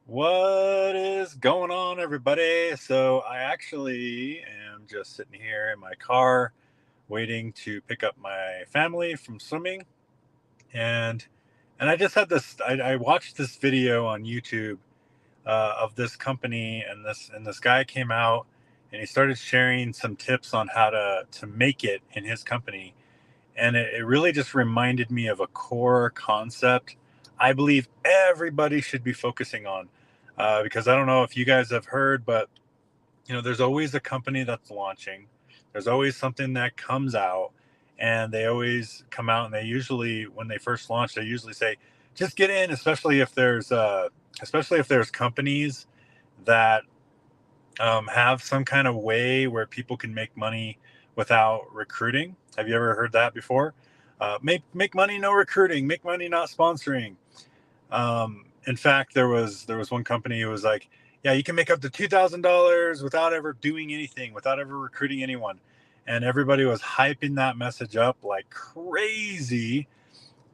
What is going on, everybody? So, I actually am just sitting here in my car waiting to pick up my family from swimming. And I just had I watched this video on YouTube of this company, and this guy came out and he started sharing some tips on how to make it in his company. And it really just reminded me of a core concept I believe everybody should be focusing on. Because I don't know if you guys have heard, but there's always a company that's launching. There's always something that comes out, and they always come out and they usually, when they first launch, they usually say, "Just get in," especially if there's companies that have some kind of way where people can make money without recruiting. Have you ever heard that before? Make money, no recruiting. Make money, not sponsoring. In fact, there was one company who was like, "Yeah, you can make up to $2,000 without ever doing anything, without ever recruiting anyone," and everybody was hyping that message up like crazy.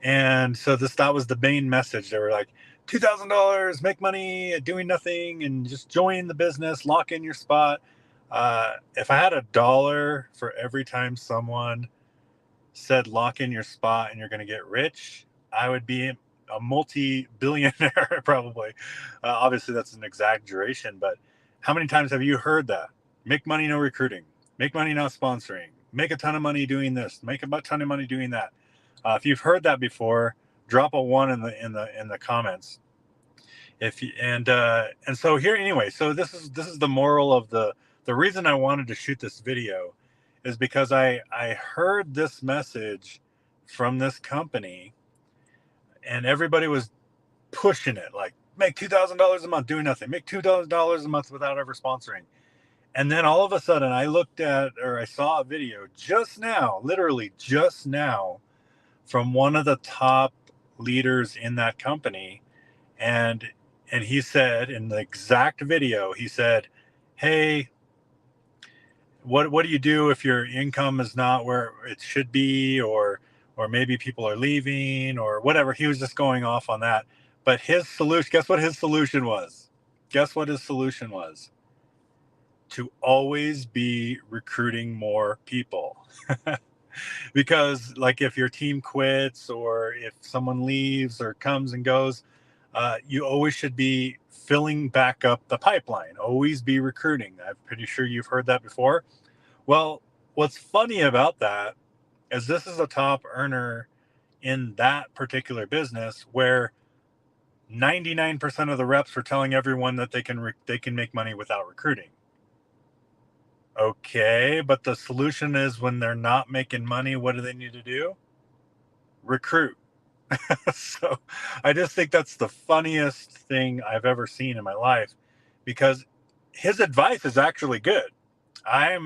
And so that was the main message. They were like, $2,000, make money doing nothing, and just join the business, lock in your spot. If I had a dollar for every time someone said lock in your spot and you're going to get rich, I would be a multi-billionaire probably. Obviously, that's an exaggeration, but how many times have you heard that? Make money, no recruiting. Make money, not sponsoring. Make a ton of money doing this. Make a ton of money doing that. If you've heard that before, drop a one in the comments. If you, and so here anyway. So this is the moral of the reason I wanted to shoot this video is because I heard this message from this company, and everybody was pushing it like, make $2,000 a month doing nothing, make $2,000 a month without ever sponsoring. And then all of a sudden I saw a video just now, literally just now, from one of the top leaders in that company. And and he said in the exact video, he said, "Hey, what do you do if your income is not where it should be, or maybe people are leaving or whatever?" He was just going off on that. But his solution, guess what his solution was? Guess what his solution was? To always be recruiting more people. Because, like, if your team quits or if someone leaves or comes and goes, you always should be filling back up the pipeline, always be recruiting. I'm pretty sure you've heard that before. Well, what's funny about that is this is a top earner in that particular business where 99% of the reps were telling everyone that they can make money without recruiting. Okay, but the solution is when they're not making money, what do they need to do? Recruit. So I just think that's the funniest thing I've ever seen in my life, because his advice is actually good. I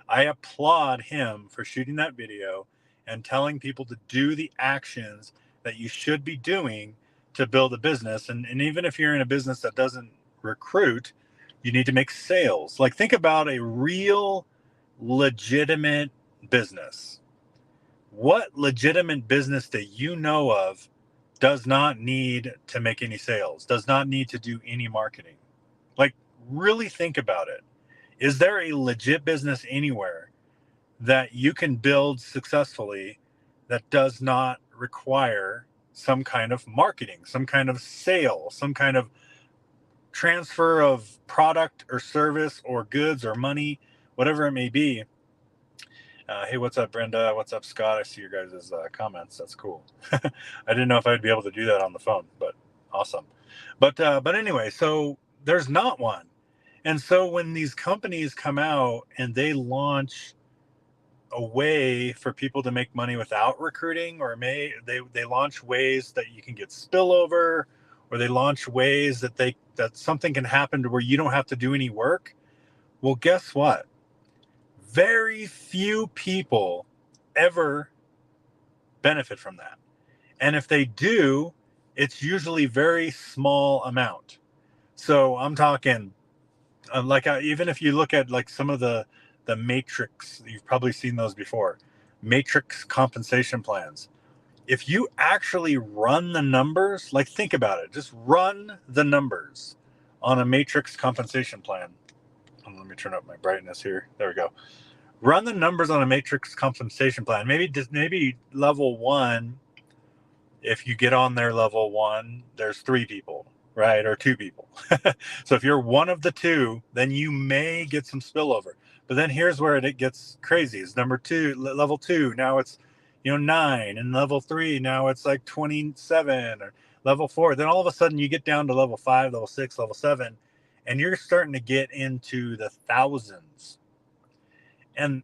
applaud him for shooting that video and telling people to do the actions that you should be doing to build a business. And even if you're in a business that doesn't recruit, you need to make sales. Like, think about a real legitimate business. What legitimate business that you know of does not need to make any sales, does not need to do any marketing? Like, really think about it. Is there a legit business anywhere that you can build successfully that does not require some kind of marketing, some kind of sale, some kind of transfer of product or service or goods or money, whatever it may be? Hey, what's up, Brenda? What's up, Scott? I see your guys' comments. That's cool. I didn't know if I'd be able to do that on the phone, but awesome. But anyway, so there's not one. And so when these companies come out and they launch a way for people to make money without recruiting, or they launch ways that you can get spillover, or they launch ways that something can happen to where you don't have to do any work. Well, guess what? Very few people ever benefit from that. And if they do, it's usually very small amount. So I'm talking, even if you look at like some of the matrix, you've probably seen those before. Matrix compensation plans. if you actually run the numbers, like think about it, just run the numbers on a matrix compensation plan. Let me turn up my brightness here. There we go. Run the numbers on a matrix compensation plan. Maybe level one, if you get on there level one, there's 3 people, right? Or 2 people. So if you're one of the 2, then you may get some spillover. But then here's where it gets crazy. Is level 2, now it's 9, and level 3, now it's like 27, or level 4. Then all of a sudden you get down to level 5, level 6, level 7, and you're starting to get into the thousands. And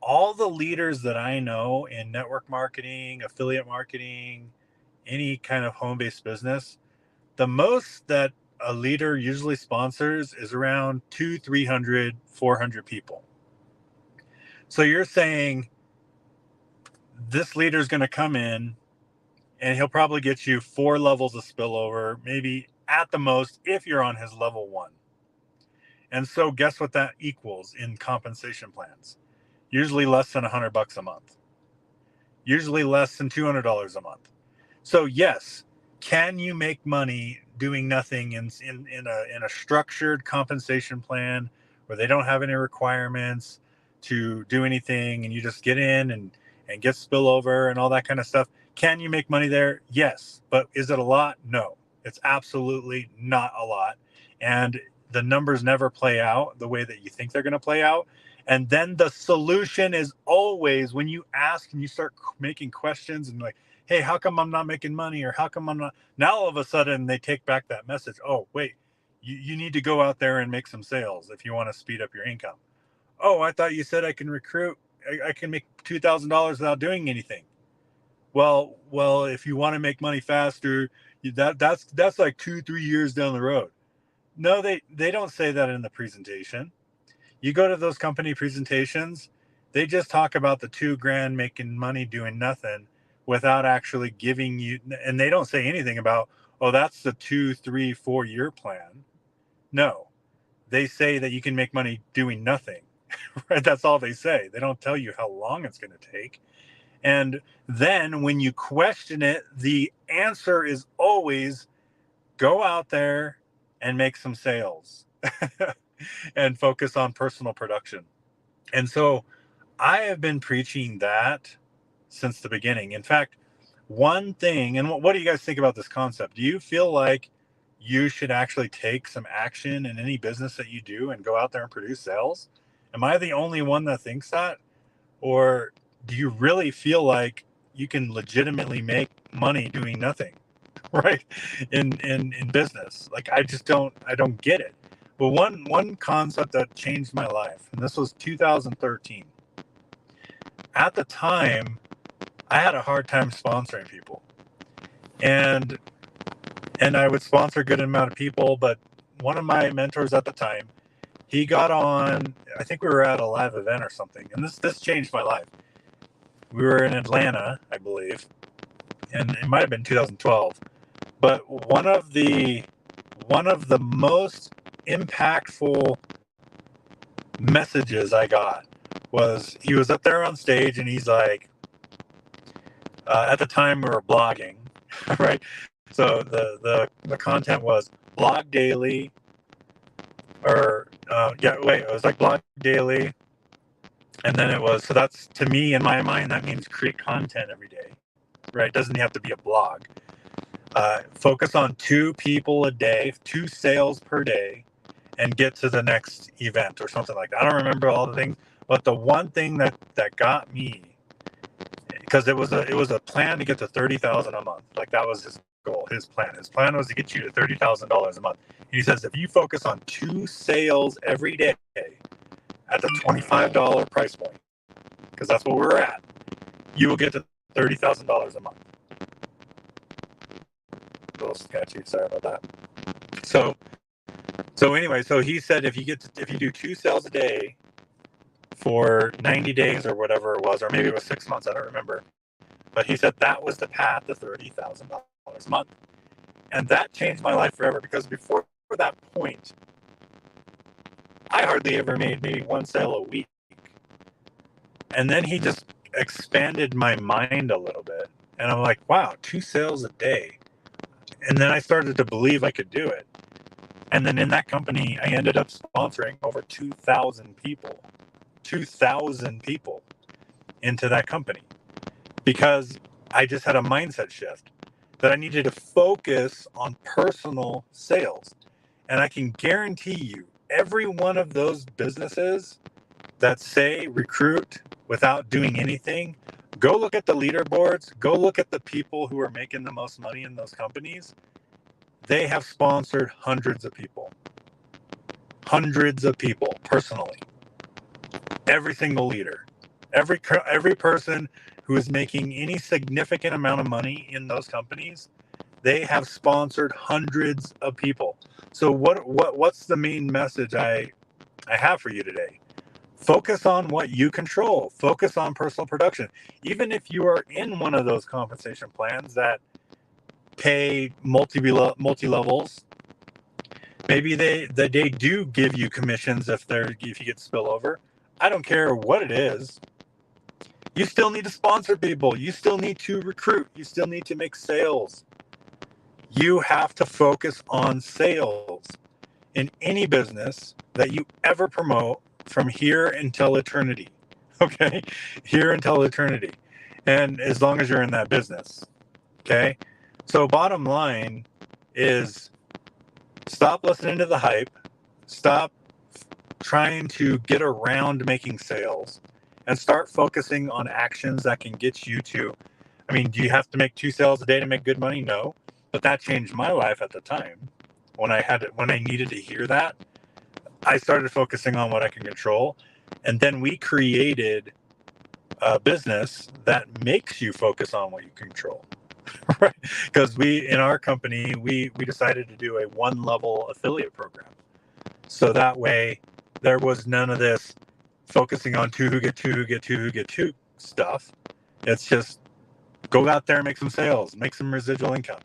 all the leaders that I know in network marketing, affiliate marketing, any kind of home-based business, the most that a leader usually sponsors is around 200, 300, 400 people. So you're saying this leader is going to come in and he'll probably get you 4 levels of spillover, maybe at the most, if you're on his level 1. And so guess what that equals in compensation plans? Usually less than $100 a month. Usually less than $200 a month. So yes, can you make money doing nothing in a structured compensation plan where they don't have any requirements to do anything, and you just get in and get spillover and all that kind of stuff? Can you make money there? Yes. But is it a lot? No, it's absolutely not a lot. And the numbers never play out the way that you think they're going to play out. And then the solution is always, when you ask and you start making questions and like, hey, how come I'm not making money? Or how come I'm not? Now all of a sudden they take back that message. Oh, wait, you need to go out there and make some sales if you want to speed up your income. Oh, I thought you said I can recruit. I can make $2,000 without doing anything. Well, if you want to make money faster, that's like 2-3 years down the road. No, they don't say that in the presentation. You go to those company presentations, they just talk about the $2,000 making money doing nothing without actually giving you, and they don't say anything about, oh, that's the 2, 3, 4 year plan. No, they say that you can make money doing nothing. Right? That's all they say. They don't tell you how long it's going to take. And then when you question it, the answer is always go out there and make some sales and focus on personal production. And so I have been preaching that since the beginning. In fact, one thing, and what do you guys think about this concept? Do you feel like you should actually take some action in any business that you do and go out there and produce sales? Am I the only one that thinks that? Or do you really feel like you can legitimately make money doing nothing, right? In business? Like, I don't get it. But one concept that changed my life, and this was 2013. At the time, I had a hard time sponsoring people. And I would sponsor a good amount of people, but one of my mentors at the time, he got on, I think we were at a live event or something, and this changed my life. We were in Atlanta, I believe, and it might have been 2012. But one of the most impactful messages I got was, he was up there on stage and he's like, at the time we were blogging, right? So the content was blog daily, or it was like blog daily, and then it was, so that's, to me, in my mind, that means create content every day, right? It doesn't have to be a blog. Focus on 2 people a day, 2 sales per day, and get to the next event or something like that. I don't remember all the things, but the one thing that got me, because it was a plan to get to $30,000 a month. Like, that was his goal, his plan. His plan was to get you to $30,000 a month. And he says, if you focus on 2 sales every day at the $25 price point, because that's what we're at, you will get to $30,000 a month. A little sketchy, sorry about that. So anyway, so he said, if you do 2 sales a day for 90 days or whatever it was, or maybe it was 6 months, I don't remember. But he said that was the path to $30,000 a month. And that changed my life forever, because before that point, I hardly ever made maybe 1 sale a week. And then he just expanded my mind a little bit. And I'm like, wow, 2 sales a day. And then I started to believe I could do it. And then in that company, I ended up sponsoring over 2,000 people, 2,000 people into that company because I just had a mindset shift that I needed to focus on personal sales. And I can guarantee you, every one of those businesses that say recruit without doing anything, go look at the leaderboards, go look at the people who are making the most money in those companies. They have sponsored hundreds of people personally. Every single leader, every person who is making any significant amount of money in those companies, they have sponsored hundreds of people. So what's the main message I have for you today? Focus on what you control. Focus on personal production. Even if you are in one of those compensation plans that pay multi levels, maybe they do give you commissions if you get spillover. I don't care what it is. You still need to sponsor people. You still need to recruit. You still need to make sales. You have to focus on sales in any business that you ever promote from here until eternity. Okay? Here until eternity. And as long as you're in that business. Okay? So bottom line is stop listening to the hype. Stop trying to get around making sales and start focusing on actions that can get you to. I mean, do you have to make 2 sales a day to make good money? No. But that changed my life at the time. When I needed to hear that, I started focusing on what I can control. And then we created a business that makes you focus on what you control. Right? Because in our company, we decided to do a 1-level affiliate program. So that way there was none of this focusing on two who get two stuff. It's just go out there and make some sales, make some residual income.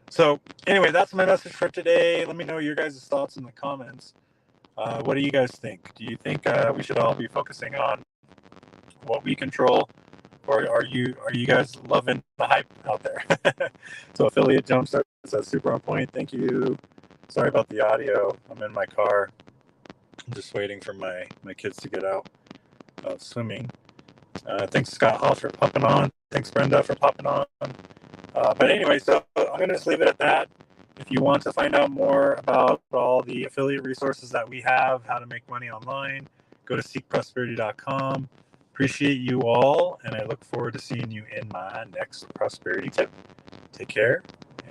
So anyway, that's my message for today. Let me know your guys' thoughts in the comments. What do you guys think? Do you think we should all be focusing on what we control, or are you guys loving the hype out there? So affiliate jumpstart says super on point. Thank you. Sorry about the audio. I'm in my car. I'm just waiting for my kids to get out swimming. Thanks Scott Hall for popping on. Thanks Brenda for popping on. But anyway, so I'm going to just leave it at that. If you want to find out more about all the affiliate resources that we have, how to make money online, go to seekprosperity.com. Appreciate you all, and I look forward to seeing you in my next prosperity tip. Take care,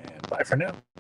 and bye for now.